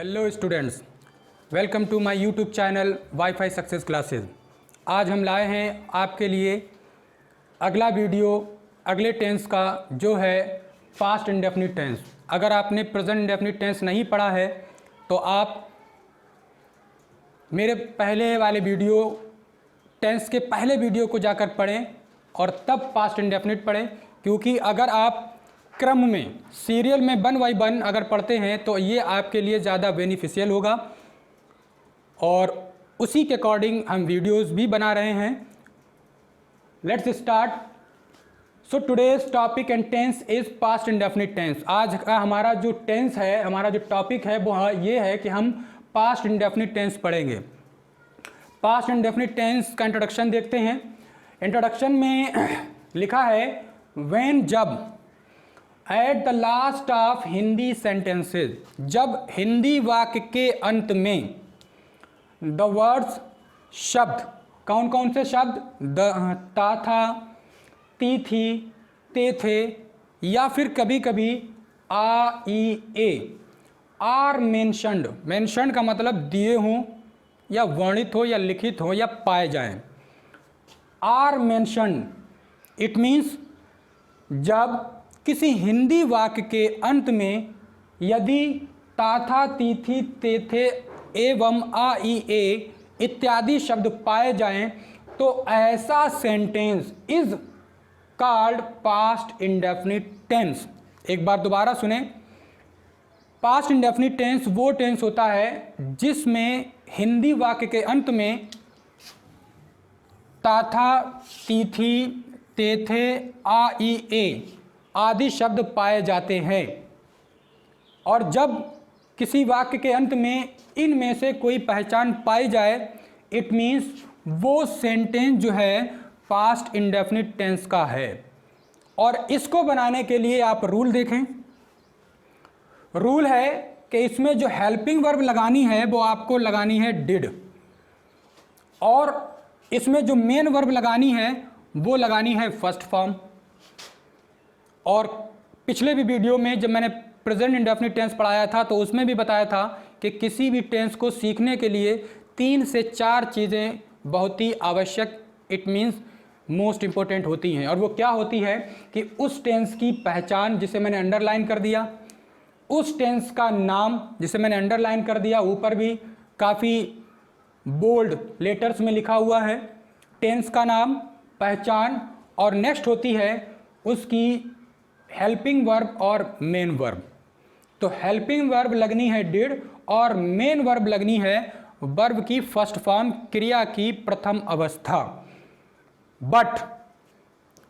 Hello students, welcome to my YouTube channel WiFi success classes. आज हम लाए हैं आपके लिए अगला वीडियो अगले टेंस का, जो है पास्ट इंडेफिनिट टेंस। अगर आपने प्रेजेंट इंडेफिनिट टेंस नहीं पढ़ा है तो आप मेरे पहले वाले वीडियो टेंस के पहले वीडियो को जाकर पढ़ें और तब पास्ट इंडेफिनिट पढ़ें, क्योंकि अगर आप क्रम में सीरियल में 1 बाय 1 अगर पढ़ते हैं तो ये आपके लिए ज़्यादा बेनिफिशियल होगा और उसी के अकॉर्डिंग हम वीडियोस भी बना रहे हैं। Let's start. So today's topic and tense is past indefinite tense. आज का हमारा जो टेंस है, हमारा जो टॉपिक है वो ये है कि हम पास्ट इंडेफिनिट टेंस पढ़ेंगे। पास्ट इंडेफिनिट टेंस का इंट्रोडक्शन देखते हैं। इंट्रोडक्शन में लिखा है व्हेन, जब, at the last of Hindi sentences, जब हिंदी वाक्य के अंत में, द वर्ड्स, शब्द, कौन कौन से शब्द, ता था, ती थी, ते थे, या फिर कभी कभी आ, ई, ए, आर मेंशन्ड। मेंशन्ड का मतलब दिए हों या वर्णित हो या लिखित हो या पाए जाएं। आर मेंशन्ड, इट मीन्स जब किसी हिंदी वाक्य के अंत में यदि ता था, ती थी, ते थे एवं आ, ई, ए इत्यादि शब्द पाए जाएं तो ऐसा sentence is called past indefinite tense. एक बार दोबारा सुने। पास्ट इंडेफिनिट टेंस वो टेंस होता है जिसमें हिंदी वाक्य के अंत में ता था, ती थी, ते थे, आ, ई, ए आदि शब्द पाए जाते हैं। और जब किसी वाक्य के अंत में इनमें से कोई पहचान पाई जाए, इट मीन्स वो सेंटेंस जो है पास्ट इंडेफिनिट टेंस का है। और इसको बनाने के लिए आप रूल देखें। रूल है कि इसमें जो हेल्पिंग वर्ब लगानी है वो आपको लगानी है डिड, और इसमें जो मेन वर्ब लगानी है वो लगानी है फर्स्ट फॉर्म। और पिछले भी वीडियो में जब मैंने प्रेजेंट इंडेफिनिट टेंस पढ़ाया था तो उसमें भी बताया था कि किसी भी टेंस को सीखने के लिए 3 से 4 चीज़ें बहुत ही आवश्यक, इट मीन्स मोस्ट इम्पोर्टेंट होती हैं। और वो क्या होती है कि उस टेंस की पहचान, जिसे मैंने अंडरलाइन कर दिया, उस टेंस का नाम जिसे मैंने अंडरलाइन कर दिया, ऊपर भी काफ़ी बोल्ड लेटर्स में लिखा हुआ है, टेंस का नाम, पहचान, और नेक्स्ट होती है उसकी हेल्पिंग वर्ब और मेन वर्ब। तो हेल्पिंग वर्ब लगनी है डिड और मेन वर्ब लगनी है वर्ब की फर्स्ट फॉर्म, क्रिया की प्रथम अवस्था। बट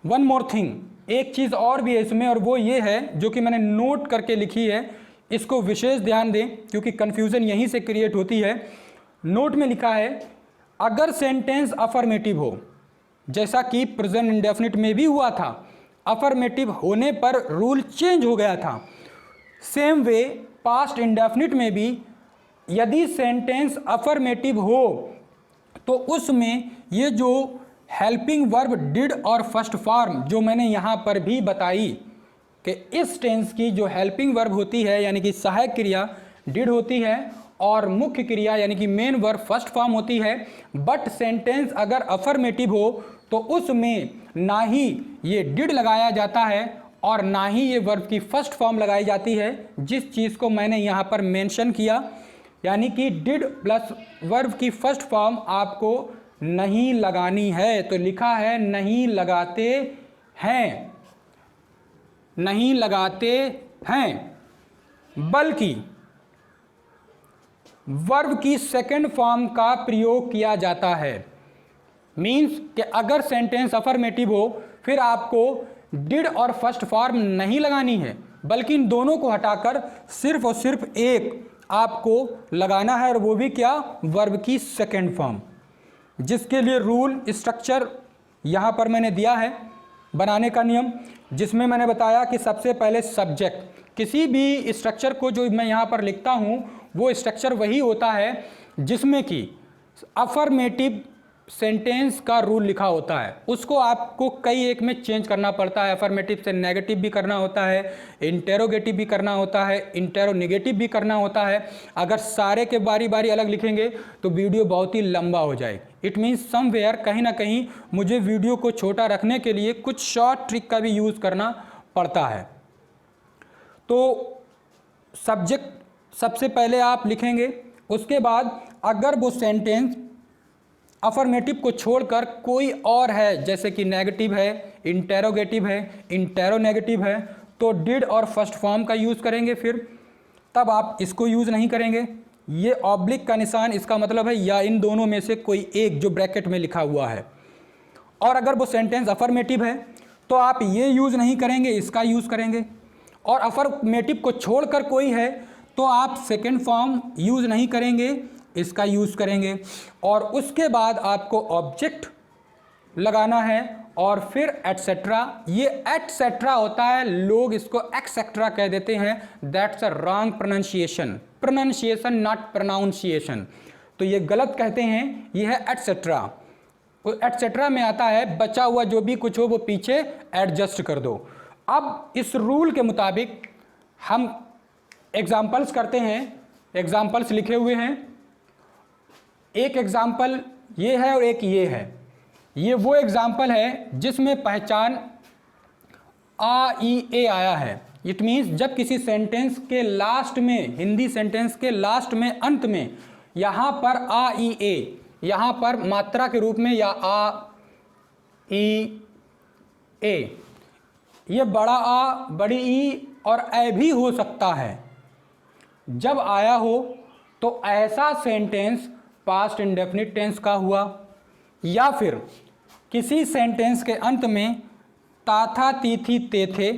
वन मोर थिंग, एक चीज़ और भी है इसमें, और वो ये है जो कि मैंने नोट करके लिखी है, इसको विशेष ध्यान दें क्योंकि कन्फ्यूज़न यहीं से क्रिएट होती है। नोट में लिखा है अगर सेंटेंस अफर्मेटिव हो, जैसा कि प्रेजेंट इंडेफिनिट में भी हुआ था, अफर्मेटिव होने पर रूल चेंज हो गया था, सेम वे पास्ट इंडेफिनिट में भी यदि सेंटेंस अफर्मेटिव हो तो उसमें ये जो हेल्पिंग वर्ब डिड और फर्स्ट फॉर्म जो मैंने यहाँ पर भी बताई कि इस टेंस की जो हेल्पिंग वर्ब होती है यानी कि सहायक क्रिया डिड होती है और मुख्य क्रिया यानी कि मेन वर्ब फर्स्ट फॉर्म होती है। बट सेंटेंस अगर अफर्मेटिव हो तो उसमें ना ही ये डिड लगाया जाता है और ना ही ये वर्ब की फर्स्ट फॉर्म लगाई जाती है, जिस चीज़ को मैंने यहाँ पर मेंशन किया, यानी कि डिड प्लस वर्ब की फर्स्ट फॉर्म आपको नहीं लगानी है। तो लिखा है नहीं लगाते हैं, नहीं लगाते हैं, बल्कि वर्ब की सेकंड फॉर्म का प्रयोग किया जाता है। मीन्स कि अगर सेंटेंस अफर्मेटिव हो फिर आपको डिड और फर्स्ट फॉर्म नहीं लगानी है, बल्कि इन दोनों को हटाकर सिर्फ और सिर्फ एक आपको लगाना है, और वो भी क्या, वर्ब की सेकंड फॉर्म, जिसके लिए रूल स्ट्रक्चर यहाँ पर मैंने दिया है बनाने का नियम, जिसमें मैंने बताया कि सबसे पहले सब्जेक्ट, किसी भी स्ट्रक्चर को जो मैं यहाँ पर लिखता हूँ वो स्ट्रक्चर वही होता है जिसमें कि अफर्मेटिव सेंटेंस का रूल लिखा होता है, उसको आपको कई एक में चेंज करना पड़ता है। अफर्मेटिव से नेगेटिव भी करना होता है, इंटेरोगेटिव भी करना होता है, इंटेरोनेगेटिव भी करना होता है। अगर सारे के बारी बारी अलग लिखेंगे तो वीडियो बहुत ही लंबा हो जाएगी। इट मीन्स समवेयर कहीं ना कहीं मुझे वीडियो को छोटा रखने के लिए कुछ शॉर्ट ट्रिक का भी यूज़ करना पड़ता है। तो सब्जेक्ट सबसे पहले आप लिखेंगे, उसके बाद अगर वो सेंटेंस अफर्मेटिव को छोड़कर कोई और है, जैसे कि नेगेटिव है, इंटेरोगेटिव है, इंटेरोनेगेटिव है, तो डिड और फर्स्ट फॉर्म का यूज़ करेंगे। फिर तब आप इसको यूज़ नहीं करेंगे। ये ऑब्लिक का निशान, इसका मतलब है या इन दोनों में से कोई एक जो ब्रैकेट में लिखा हुआ है। और अगर वो सेंटेंस अफर्मेटिव है तो आप ये यूज़ नहीं करेंगे, इसका यूज़ करेंगे। और अफर्मेटिव को छोड़कर कोई है तो आप सेकेंड फॉर्म यूज़ नहीं करेंगे, इसका यूज़ करेंगे। और उसके बाद आपको ऑब्जेक्ट लगाना है और फिर एटसेट्रा। ये एटसेट्रा होता है, लोग इसको एक्सेट्रा कह देते हैं। That's a wrong pronunciation not pronunciation. तो ये गलत कहते हैं, ये है एटसेट्रा। एटसेट्रा में आता है बचा हुआ जो भी कुछ हो वो पीछे एडजस्ट कर दो। अब इस रूल के मुताबिक हम एग्जाम्पल्स करते हैं। एग्जाम्पल्स लिखे हुए हैं, एक एग्जाम्पल ये है और एक ये है। ये वो एग्जाम्पल है जिसमें पहचान आ ई ए आया है। इट मीन्स जब किसी सेंटेंस के लास्ट में, हिंदी सेंटेंस के लास्ट में, अंत में यहाँ पर आ ई ए, यहाँ पर मात्रा के रूप में या आ ई ए, ये बड़ा आ, बड़ी ई और ए भी हो सकता है। जब आया हो तो ऐसा सेंटेंस पास्ट इंडेफिनिट टेंस का हुआ, या फिर किसी सेंटेंस के अंत में ता था, ती थी, ते थे,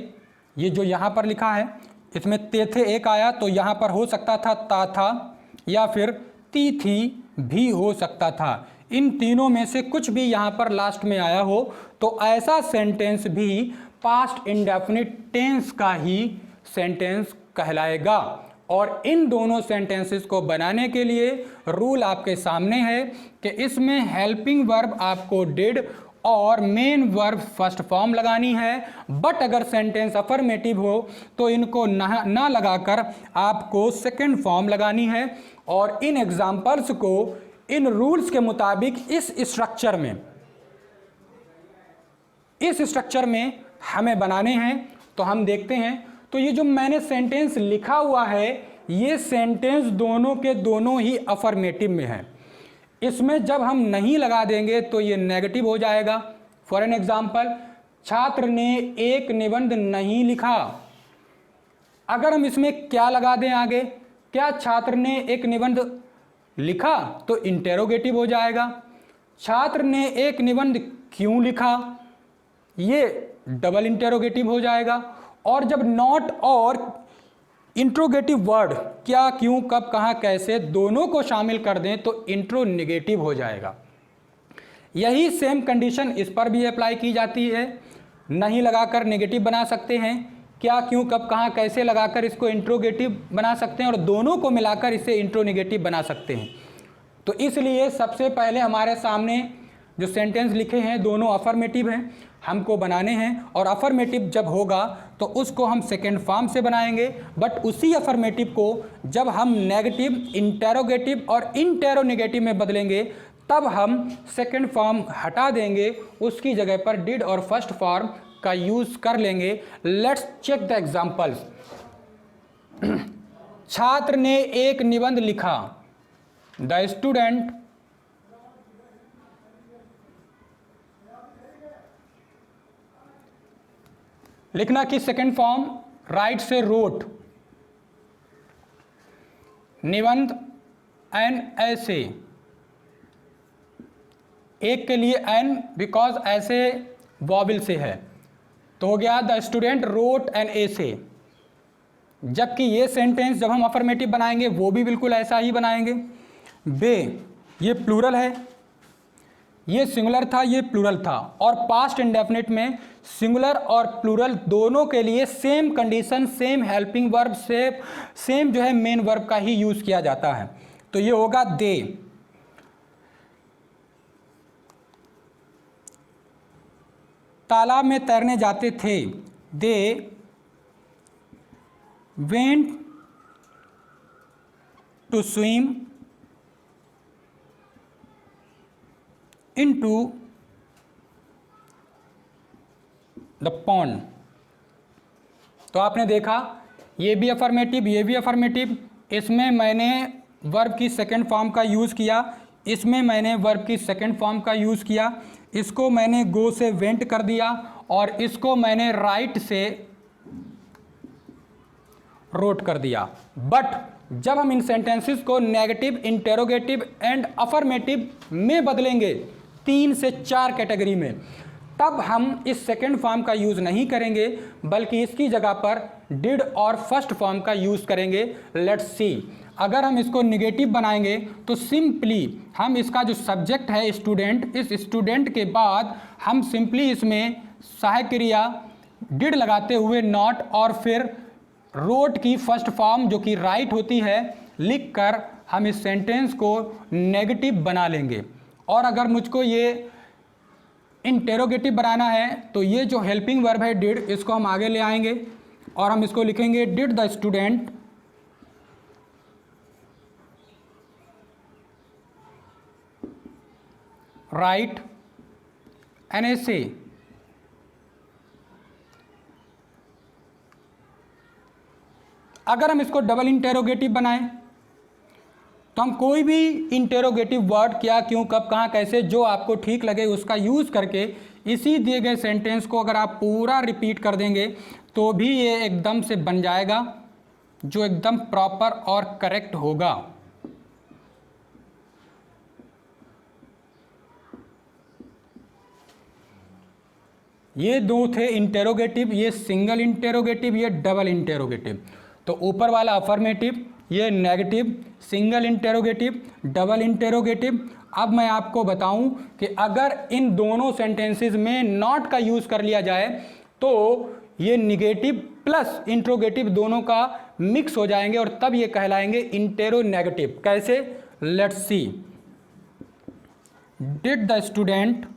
ये जो यहाँ पर लिखा है इसमें ते थे एक आया तो यहाँ पर हो सकता था ता था, या फिर ती थी भी हो सकता था। इन तीनों में से कुछ भी यहाँ पर लास्ट में आया हो तो ऐसा सेंटेंस भी पास्ट इंडेफिनिट टेंस का ही सेंटेंस कहलाएगा। और इन दोनों सेंटेंसेस को बनाने के लिए रूल आपके सामने है कि इसमें हेल्पिंग वर्ब आपको डिड और मेन वर्ब फर्स्ट फॉर्म लगानी है। बट अगर सेंटेंस अफर्मेटिव हो तो इनको ना लगाकर आपको सेकंड फॉर्म लगानी है। और इन एग्जाम्पल्स को इन रूल्स के मुताबिक इस स्ट्रक्चर में हमें बनाने हैं। तो हम देखते हैं। तो ये जो मैंने सेंटेंस लिखा हुआ है, ये सेंटेंस दोनों के दोनों ही अफर्मेटिव में है। इसमें जब हम नहीं लगा देंगे तो ये नेगेटिव हो जाएगा। फॉर एन एग्जाम्पल, छात्र ने एक निबंध नहीं लिखा। अगर हम इसमें क्या लगा दें आगे, क्या छात्र ने एक निबंध लिखा, तो इंटेरोगेटिव हो जाएगा। छात्र ने एक निबंध क्यों लिखा, ये डबल इंटेरोगेटिव हो जाएगा। और जब नॉट और इंट्रोगेटिव वर्ड क्या, क्यों, कब, कहाँ, कैसे दोनों को शामिल कर दें तो इंट्रोनेगेटिव हो जाएगा। यही सेम कंडीशन इस पर भी अप्लाई की जाती है। नहीं लगाकर नेगेटिव बना सकते हैं, क्या, क्यों, कब, कहाँ, कैसे लगाकर इसको इंट्रोगेटिव बना सकते हैं, और दोनों को मिलाकर इसे इंट्रोनेगेटिव बना सकते हैं। तो इसलिए सबसे पहले हमारे सामने जो सेंटेंस लिखे हैं दोनों अफर्मेटिव हैं, हमको बनाने हैं। और अफर्मेटिव जब होगा तो उसको हम सेकेंड फॉर्म से बनाएंगे। बट उसी अफर्मेटिव को जब हम नेगेटिव, इंटेरोगेटिव और इंटेरोनेगेटिव में बदलेंगे तब हम सेकेंड फॉर्म हटा देंगे, उसकी जगह पर डिड और फर्स्ट फॉर्म का यूज़ कर लेंगे। Let's check the examples. छात्र ने एक निबंध लिखा। द स्टूडेंट लिखना की सेकेंड फॉर्म राइट से रोट, निबंध एन ऐसे, एक के लिए एन बिकॉज ऐसे वॉबिल से है, तो हो गया द स्टूडेंट रोट एन ऐसे। जबकि ये सेंटेंस जब हम अफर्मेटिव बनाएंगे वो भी बिल्कुल ऐसा ही बनाएंगे। बे, ये प्लूरल है, ये सिंगुलर था, ये प्लूरल था। और पास्ट इंडेफिनिट में सिंगुलर और प्लूरल दोनों के लिए same condition, same helping verb से सेम जो है मेन वर्ब का ही यूज़ किया जाता है। तो ये होगा दे। तालाब में तैरने जाते थे। They went to swim into the pond. तो आपने देखा ये भी अफर्मेटिव, ये भी अफर्मेटिव। इसमें मैंने वर्ब की सेकंड फॉर्म का यूज़ किया, इसमें मैंने वर्ब की सेकंड फॉर्म का यूज़ किया। इसको मैंने गो से वेंट कर दिया और इसको मैंने राइट से रोट कर दिया। बट जब हम इन सेंटेंसेस को नेगेटिव, इंटेरोगेटिव एंड अफर्मेटिव में बदलेंगे 3 से 4 कैटेगरी में, तब हम इस सेकंड फॉर्म का यूज़ नहीं करेंगे, बल्कि इसकी जगह पर डिड और फर्स्ट फॉर्म का यूज़ करेंगे। लेट्स सी, अगर हम इसको निगेटिव बनाएंगे तो सिंपली हम इसका जो सब्जेक्ट है स्टूडेंट, इस स्टूडेंट के बाद हम सिंपली इसमें सहायक क्रिया डिड लगाते हुए नॉट और फिर रोट की फर्स्ट फॉर्म जो कि राइट होती है लिखकर हम इस सेंटेंस को नेगेटिव बना लेंगे। और अगर मुझको ये इंटेरोगेटिव बनाना है तो ये जो हेल्पिंग वर्ब है डिड, इसको हम आगे ले आएंगे और हम इसको लिखेंगे did the student write an essay अगर हम इसको डबल इंटेरोगेटिव बनाएं तो हम कोई भी इंटेरोगेटिव वर्ड क्या, क्यों, कब, कहाँ, कैसे, जो आपको ठीक लगे उसका यूज़ करके इसी दिए गए सेंटेंस को अगर आप पूरा रिपीट कर देंगे तो भी ये एकदम से बन जाएगा, जो एकदम प्रॉपर और करेक्ट होगा। ये दो थे इंटेरोगेटिव, ये सिंगल इंटेरोगेटिव, ये डबल इंटेरोगेटिव। तो ऊपर वाला अफर्मेटिव, ये negative, single interrogative, double interrogative. अब मैं आपको बताऊं कि अगर इन दोनों सेंटेंसेस में नॉट का यूज़ कर लिया जाए तो ये निगेटिव प्लस इंट्रोगेटिव दोनों का मिक्स हो जाएंगे और तब ये कहलाएंगे इंटेरोनेगेटिव। कैसे? Let's see, did the student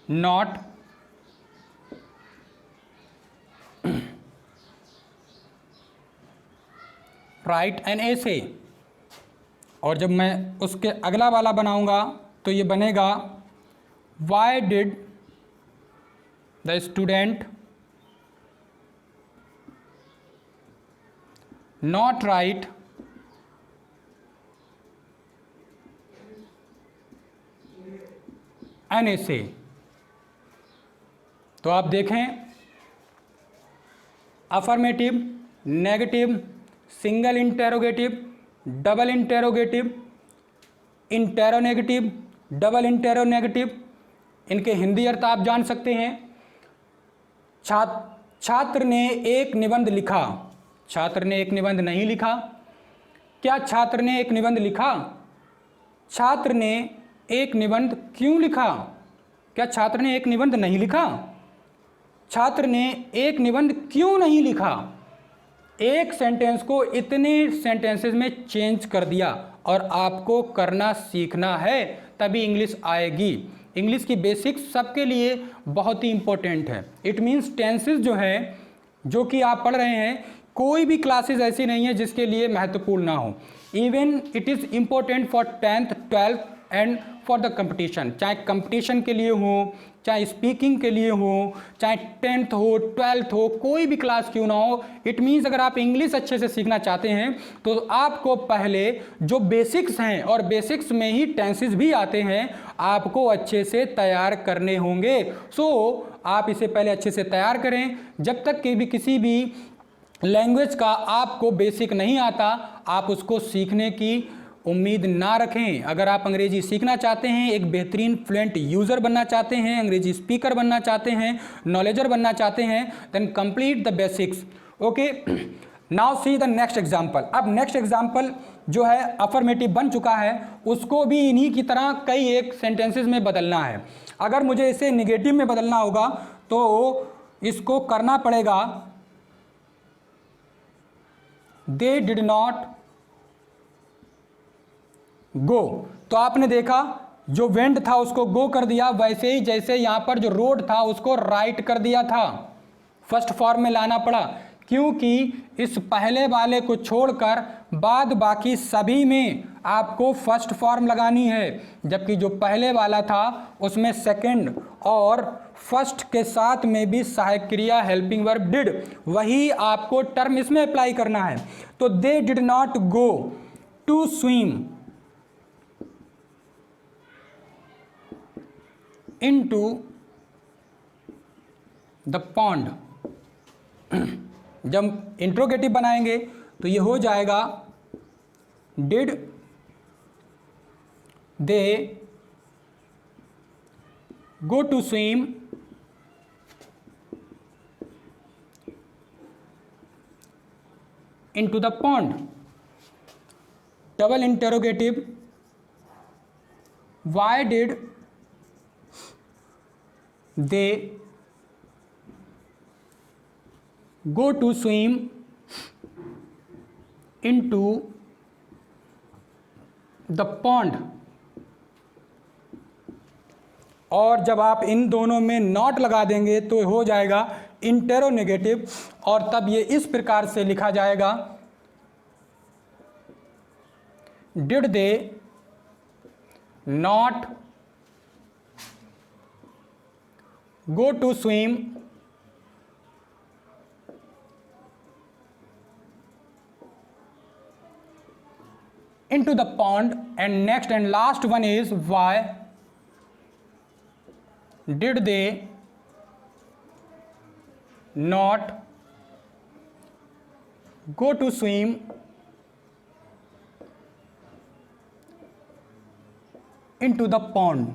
not write an essay। और जब मैं उसके अगला वाला बनाऊंगा तो ये बनेगा why did the student not write an essay। तो आप देखें, affirmative, negative, single interrogative, double interrogative, interronegative, double interronegative, इनके हिंदी अर्थ आप जान सकते हैं। छात्र ने एक निबंध लिखा। छात्र ने एक निबंध नहीं लिखा। क्या छात्र ने एक निबंध लिखा? छात्र ने एक निबंध क्यों लिखा? क्या छात्र ने एक निबंध नहीं लिखा? छात्र ने एक निबंध क्यों नहीं लिखा? एक सेंटेंस को इतने सेंटेंसेस में चेंज कर दिया और आपको करना सीखना है, तभी इंग्लिश आएगी। इंग्लिश की बेसिक्स सबके लिए बहुत ही इंपॉर्टेंट है। इट मीन्स टेंसेस जो है, जो कि आप पढ़ रहे हैं, कोई भी क्लासेस ऐसी नहीं है जिसके लिए महत्वपूर्ण ना हो। Even it is important for 10th, 12th and for the competition. चाहे कंपटीशन के लिए हो, चाहे स्पीकिंग के लिए हो, चाहे 10th हो, 12th हो, कोई भी क्लास क्यों ना हो। इट मीन्स अगर आप इंग्लिश अच्छे से सीखना चाहते हैं तो आपको पहले जो बेसिक्स हैं, और बेसिक्स में ही टेंसेस भी आते हैं, आपको अच्छे से तैयार करने होंगे। सो आप इसे पहले अच्छे से तैयार करें। जब तक कि भी किसी भी लैंग्वेज का आपको बेसिक नहीं आता, आप उसको सीखने की उम्मीद ना रखें। अगर आप अंग्रेजी सीखना चाहते हैं, एक बेहतरीन फ्लुएंट यूज़र बनना चाहते हैं, अंग्रेजी स्पीकर बनना चाहते हैं, नॉलेजर बनना चाहते हैं, then complete the basics. Okay, now see the next example. अब नेक्स्ट एग्जाम्पल जो है अफर्मेटिव बन चुका है, उसको भी इन्हीं की तरह कई एक सेंटेंसेस में बदलना है। अगर मुझे इसे निगेटिव में बदलना होगा तो इसको करना पड़ेगा दे डिड नॉट गो। तो आपने देखा जो वेंट था उसको गो कर दिया, वैसे ही जैसे यहाँ पर जो रोड था उसको राइट कर दिया था, फर्स्ट फॉर्म में लाना पड़ा, क्योंकि इस पहले वाले को छोड़कर बाद बाकी सभी में आपको फर्स्ट फॉर्म लगानी है, जबकि जो पहले वाला था उसमें सेकंड और फर्स्ट के साथ में भी सहायक क्रिया हेल्पिंग वर्ब डिड, वही आपको टर्म इसमें अप्लाई करना है। तो they did not go to swim into the pond. जब इंट्रोगेटिव बनाएंगे तो ये हो जाएगा did they go to swim into the pond. Double interrogative, why did they go to swim into the pond। और जब आप इन दोनों में नॉट लगा देंगे तो हो जाएगा इंटेरोनेगेटिव, और तब ये इस प्रकार से लिखा जाएगा did they not go to swim into the pond। and next and last one is why did they not go to swim into the pond।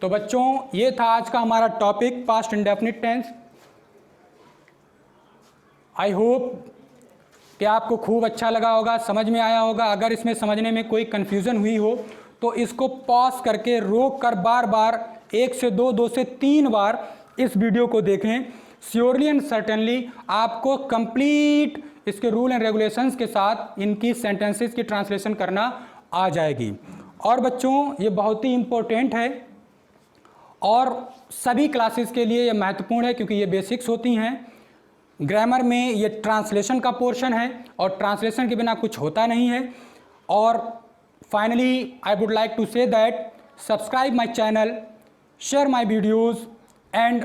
तो बच्चों ये था आज का हमारा topic past indefinite tense. I hope कि आपको खूब अच्छा लगा होगा, समझ में आया होगा। अगर इसमें समझने में कोई कन्फ्यूज़न हुई हो तो इसको पॉज करके रोक कर बार बार 1 से 2, 2 से 3 बार इस वीडियो को देखें। श्योरली एंड सर्टेनली आपको कंप्लीट इसके रूल एंड रेगुलेशंस के साथ इनकी सेंटेंसेस की ट्रांसलेशन करना आ जाएगी। और बच्चों ये बहुत ही इम्पोर्टेंट है और सभी क्लासेस के लिए ये महत्वपूर्ण है, क्योंकि ये बेसिक्स होती हैं। ग्रामर में ये ट्रांसलेशन का पोर्शन है और ट्रांसलेशन के बिना कुछ होता नहीं है। और finally I would like to say that subscribe my channel, share my videos and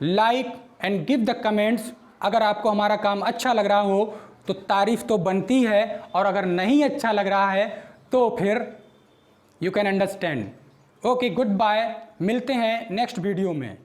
like and give the comments. अगर आपको हमारा काम अच्छा लग रहा हो तो तारीफ़ तो बनती है, और अगर नहीं अच्छा लग रहा है तो फिर you can understand. Okay, good bye, मिलते हैं नेक्स्ट वीडियो में।